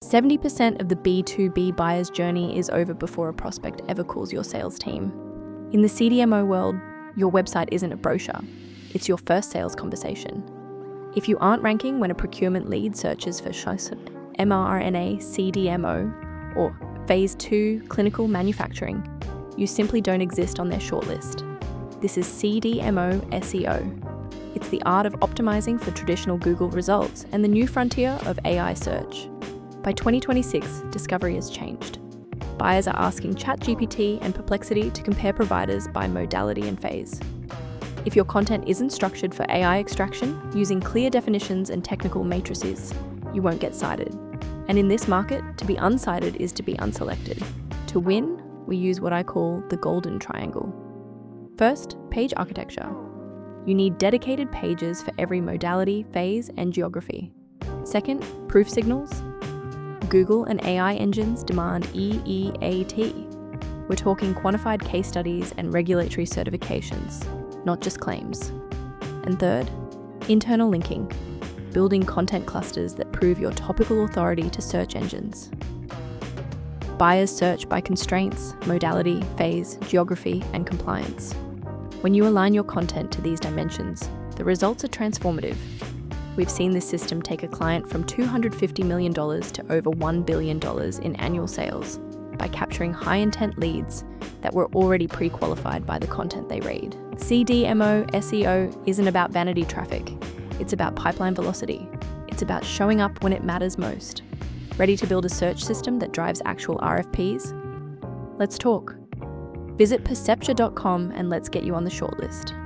70% of the B2B buyer's journey is over before a prospect ever calls your sales team. In the CDMO world, your website isn't a brochure, it's your first sales conversation. If you aren't ranking when a procurement lead searches for mRNA CDMO or Phase 2 clinical manufacturing, you simply don't exist on their shortlist. This is CDMO SEO. It's the art of optimizing for traditional Google results and the new frontier of AI search. By 2026, discovery has changed. Buyers are asking ChatGPT and Perplexity to compare providers by modality and phase. If your content isn't structured for AI extraction, using clear definitions and technical matrices, you won't get cited. And in this market, to be uncited is to be unselected. To win, we use what I call the golden triangle. First, page architecture. You need dedicated pages for every modality, phase, and geography. Second, proof signals. Google and AI engines demand EEAT. We're talking quantified case studies and regulatory certifications, not just claims. And third, internal linking, building content clusters that prove your topical authority to search engines. Buyers search by constraints, modality, phase, geography, and compliance. When you align your content to these dimensions, the results are transformative. We've seen this system take a client from $250 million to over $1 billion in annual sales by capturing high-intent leads that were already pre-qualified by the content they read. CDMO SEO isn't about vanity traffic. It's about pipeline velocity. It's about showing up when it matters most. Ready to build a search system that drives actual RFPs? Let's talk. Visit Perpeture.com and let's get you on the shortlist.